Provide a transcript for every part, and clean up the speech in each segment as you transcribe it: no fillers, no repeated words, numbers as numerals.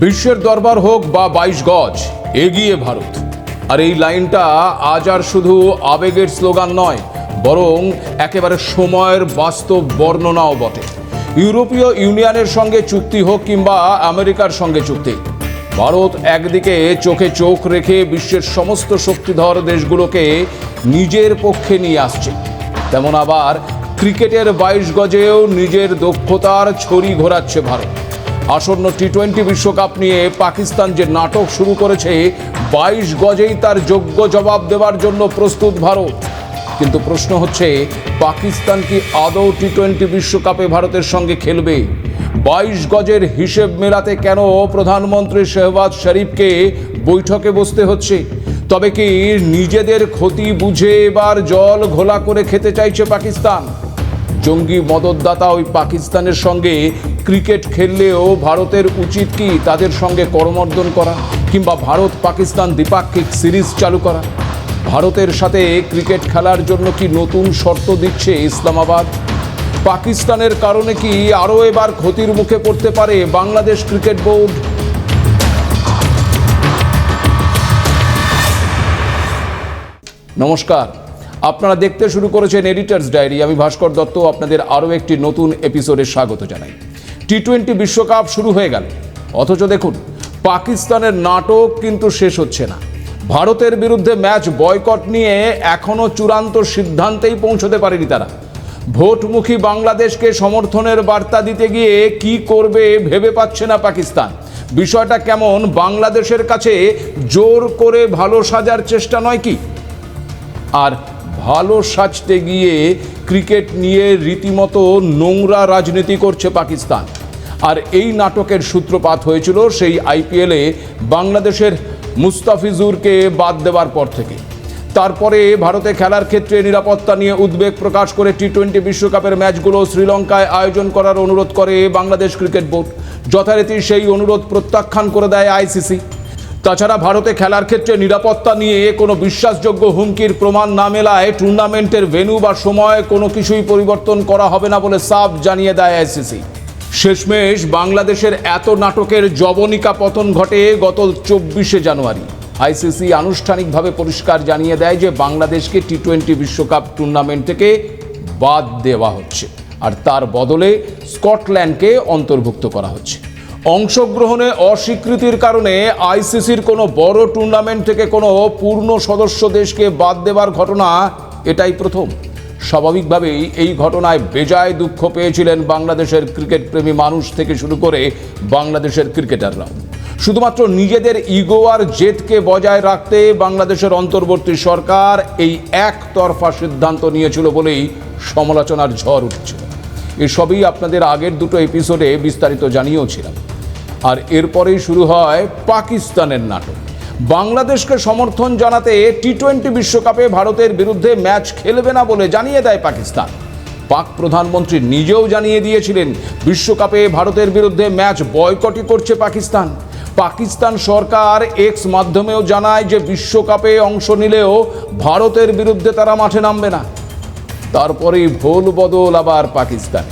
বিশ্বের দরবার হোক বা 22 গজ, এগিয়ে ভারত। আর এই লাইনটা আজ আর শুধু আবেগের স্লোগান নয়, বরং একেবারে সময়ের বাস্তব বর্ণনাও বটে। ইউরোপীয় ইউনিয়নের সঙ্গে চুক্তি হোক কিংবা আমেরিকার সঙ্গে চুক্তি, ভারত একদিকে চোখে চোখ রেখে বিশ্বের সমস্ত শক্তিধর দেশগুলোকে নিজের পক্ষে নিয়ে আসছে, তেমন আবার ক্রিকেটের 22 গজেও নিজের দক্ষতার ছড়ি ঘোরাচ্ছে ভারত। আসন্ন টি-20 বিশ্বকাপ নিয়ে পাকিস্তান যে নাটক শুরু করেছে, 22 গজেই তার যোগ্য জবাব দেওয়ার জন্য প্রস্তুত ভারত। কিন্তু প্রশ্ন হচ্ছে, পাকিস্তান কি আদৌ টি-20 বিশ্বকাপে ভারতের সঙ্গে খেলবে? 22 গজের হিসেব মেলাতে কেন প্রধানমন্ত্রী শেহবাজ শরীফকে বৈঠকে বসতে হচ্ছে? তবে কি নিজেদের ক্ষতি বুঝে এবার জল ঘোলা করে খেতে চাইছে পাকিস্তান? জঙ্গি মদতদাতা ওই পাকিস্তানের সঙ্গে ক্রিকেট খেললেও ভারতের উচিত কি তাদের সঙ্গে করমর্দন করা, কিংবা ভারত পাকিস্তান দ্বিপাক্ষিক সিরিজ চালু করা? ভারতের সাথে ক্রিকেট খেলার জন্য কি নতুন শর্ত দিচ্ছে ইসলামাবাদ? পাকিস্তানের কারণে কি আরও এবার ক্ষতির মুখে পড়তে পারে বাংলাদেশ ক্রিকেট বোর্ড? নমস্কার, আপনারা দেখতে শুরু করেছেন এডিটার্স ডায়েরি। আমি ভাস্কর দত্ত আপনাদের আরও একটি নতুন এপিসোডে স্বাগত জানাই। টি-20 বিশ্বকাপ শুরু হয়ে গেল, অথচ দেখুন পাকিস্তানের নাটক কিন্তু শেষ হচ্ছে না। ভারতের বিরুদ্ধে ম্যাচ বয়কট নিয়ে এখনও চূড়ান্ত সিদ্ধান্তেই পৌঁছতে পারেনি তারা। ভোটমুখী বাংলাদেশকে সমর্থনের বার্তা দিতে গিয়ে কি করবে ভেবে পাচ্ছে না পাকিস্তান। বিষয়টা কেমন বাংলাদেশের কাছে জোর করে ভালো সাজার চেষ্টা নয় কি? আর ভালো সাজতে গিয়ে ক্রিকেট নিয়ে রীতিমতো নোংরা রাজনীতি করছে পাকিস্তান। আর এই নাটকের সূত্রপাত হয়েছিল সেই আইপিএলে বাংলাদেশের মুস্তাফিজুরকে বাদ দেওয়ার পর থেকে। তারপরে ভারতে খেলার ক্ষেত্রে নিরাপত্তা নিয়ে উদ্বেগ প্রকাশ করে টি-20 বিশ্বকাপের ম্যাচগুলো শ্রীলঙ্কায় আয়োজন করার অনুরোধ করে বাংলাদেশ ক্রিকেট বোর্ড। যথারীতি সেই অনুরোধ প্রত্যাখ্যান করে দেয় আইসিসি। তাছাড়া ভারতে খেলার ক্ষেত্রে নিরাপত্তা নিয়ে কোনো বিশ্বাসযোগ্য হুমকির প্রমাণ না মেলায় টুর্নামেন্টের ভেন্যু বা সময় কোনো কিছুই পরিবর্তন করা হবে না বলে সাফ জানিয়ে দেয় আইসিসি। শেষমেশ বাংলাদেশের এত নাটকের জবনিকা পতন ঘটে গত 24শে জানুয়ারি। আইসিসি আনুষ্ঠানিকভাবে পরিষ্কার জানিয়ে দেয় যে বাংলাদেশকে টি-20 বিশ্বকাপ টুর্নামেন্ট থেকে বাদ দেওয়া হচ্ছে, আর তার বদলে স্কটল্যান্ডকে অন্তর্ভুক্ত করা হচ্ছে। অংশগ্রহণে অস্বীকৃতির কারণে আইসিসির কোনো বড় টুর্নামেন্ট থেকে কোনো পূর্ণ সদস্য দেশকে বাদ দেওয়ার ঘটনা এটাই প্রথম। স্বাভাবিকভাবেই এই ঘটনায় বেজায় দুঃখ পেয়েছিলেন বাংলাদেশের ক্রিকেট প্রেমী মানুষ থেকে শুরু করে বাংলাদেশের ক্রিকেটাররাও। শুধুমাত্র নিজেদের ইগো আর জেদকে বজায় রাখতে বাংলাদেশের অন্তর্বর্তী সরকার এই একতরফা সিদ্ধান্ত নিয়েছিল বলেই সমালোচনার ঝড় উঠেছিল। এসবই আপনাদের আগের দুটো এপিসোডে বিস্তারিত জানিয়েওছিলাম। আর এরপরেই শুরু হয় পাকিস্তানের নাটক। বাংলাদেশকে সমর্থন জানাতে টি-20 বিশ্বকাপে ভারতের বিরুদ্ধে ম্যাচ খেলবে না বলে জানিয়ে দেয় পাকিস্তান। পাক প্রধানমন্ত্রী নিজেও জানিয়ে দিয়েছিলেন বিশ্বকাপে ভারতের বিরুদ্ধে ম্যাচ বয়কটই করছে পাকিস্তান। পাকিস্তান সরকার এক্স মাধ্যমেও জানায় যে বিশ্বকাপে অংশ নিলেও ভারতের বিরুদ্ধে তারা মাঠে নামবে না। তারপরেই ভোল বদল আবার পাকিস্তান।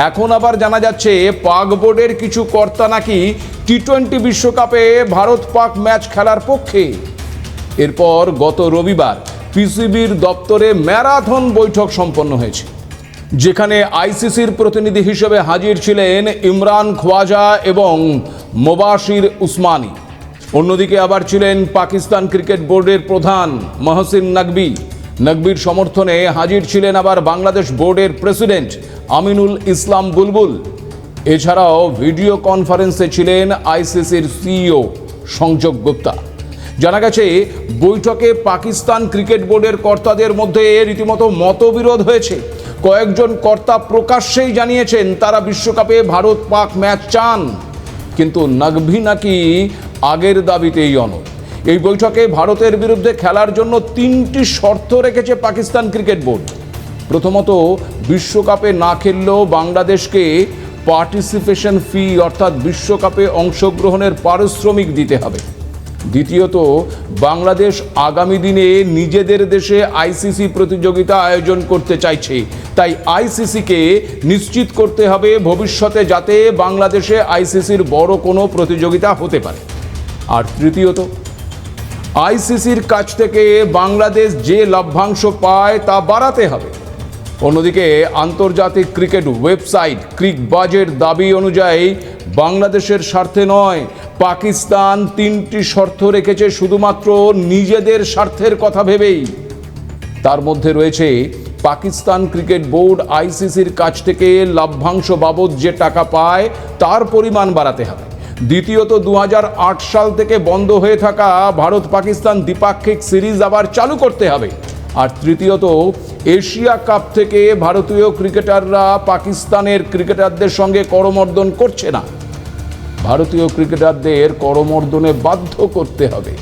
এখন আবার জানা যাচ্ছে পাক বোর্ডের কিছু কর্তা নাকি টি-20 বিশ্বকাপে ভারত পাক ম্যাচ খেলার পক্ষে। এরপর গত রবিবার পিসিবির দপ্তরে ম্যারাথন বৈঠক সম্পন্ন হয়েছে, যেখানে আইসিসির প্রতিনিধি হিসেবে হাজির ছিলেন ইমরান খোয়াজা এবং মোবাশির উসমানী। অন্যদিকে আবার ছিলেন পাকিস্তান ক্রিকেট বোর্ডের প্রধান মহসিন নকভির সমর্থনে হাজির ছিলেন আবার বাংলাদেশ বোর্ডের প্রেসিডেন্ট আমিনুল ইসলাম বুলবুল। এছাড়াও ভিডিও কনফারেন্সে ছিলেন আইসিসির সিইও সংযোগ গুপ্তা। জানা গেছে বৈঠকে পাকিস্তান ক্রিকেট বোর্ডের কর্তাদের মধ্যে রীতিমতো মতবিরোধ হয়েছে। কয়েকজন কর্তা প্রকাশ্যেই জানিয়েছেন তারা বিশ্বকাপে ভারত পাক ম্যাচ চান, কিন্তু নকভি নাকি আগের দাবিতেই অনড়। এই বৈঠকে ভারতের বিরুদ্ধে খেলার জন্য 3টি শর্ত রেখেছে পাকিস্তান ক্রিকেট বোর্ড। প্রথমত, বিশ্বকাপে না খেললেও বাংলাদেশকে পার্টিসিপেশন ফি অর্থাৎ বিশ্বকাপে অংশগ্রহণের পারিশ্রমিক দিতে হবে। দ্বিতীয়ত, বাংলাদেশ আগামী দিনে নিজেদের দেশে আইসিসি প্রতিযোগিতা আয়োজন করতে চাইছে, তাই আইসিসিকে নিশ্চিত করতে হবে ভবিষ্যতে যাতে বাংলাদেশে আইসিসির বড় কোনো প্রতিযোগিতা হতে পারে। আর তৃতীয়ত, আইসিসির কাছ থেকে বাংলাদেশ যে লভ্যাংশ পায় তা বাড়াতে হবে। অন্যদিকে আন্তর্জাতিক ক্রিকেট ওয়েবসাইট ক্রিকবাজের দাবি অনুযায়ী বাংলাদেশের স্বার্থে নয়, পাকিস্তান 3টি শর্ত রেখেছে শুধুমাত্র নিজেদের স্বার্থের কথা ভেবেই। তার মধ্যে রয়েছে পাকিস্তান ক্রিকেট বোর্ড আইসিসির কাছ থেকে লভ্যাংশ বাবদ যে টাকা পায় তার পরিমাণ বাড়াতে হবে। দ্বিতীয়ত, 2008 সাল থেকে বন্ধ হয়ে থাকা ভারত পাকিস্তান দ্বিপাক্ষিক সিরিজ আবার চালু করতে হবে। আর তৃতীয়ত, এশিয়া কাপ থেকে ভারতীয় ক্রিকেটাররা পাকিস্তানের ক্রিকেটারদের সঙ্গে করমর্দন করছে না, ভারতীয় ক্রিকেটারদের করমর্দনে বাধ্য করতে হবে।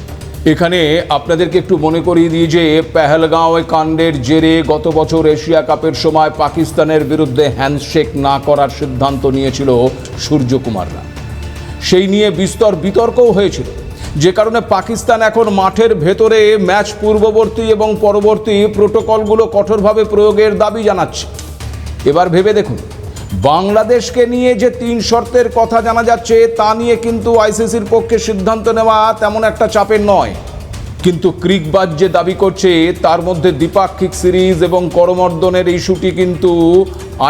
এখানে আপনাদেরকে একটু মনে করিয়ে দিই যে পেহেলগাঁও কাণ্ডের জেরে গত বছর এশিয়া কাপের সময় পাকিস্তানের বিরুদ্ধে হ্যান্ডশেক না করার সিদ্ধান্ত নিয়েছিল সূর্যকুমাররা। সেই নিয়ে বিস্তর বিতর্কও হয়েছিল, যে কারণে পাকিস্তান এখন মাঠের ভেতরে ম্যাচ পূর্ববর্তী এবং পরবর্তী প্রোটোকলগুলো কঠোরভাবে প্রয়োগের দাবি জানাচ্ছে। এবার ভেবে দেখুন, বাংলাদেশকে নিয়ে যে 3 শর্তের কথা জানা যাচ্ছে তা নিয়ে কিন্তু আইসিসির পক্ষে সিদ্ধান্ত নেওয়া তেমন একটা চাপের নয়, কিন্তু ক্রিকবাজ যে দাবি করছে তার মধ্যে দ্বিপাক্ষিক সিরিজ এবং করমর্দনের ইস্যুটি কিন্তু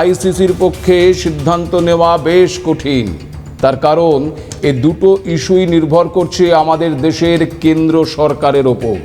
আইসিসির পক্ষে সিদ্ধান্ত নেওয়া বেশ কঠিন। তার কারণ এ দুটো ইস্যুই নির্ভর করছে আমাদের দেশের কেন্দ্র সরকারের ওপর।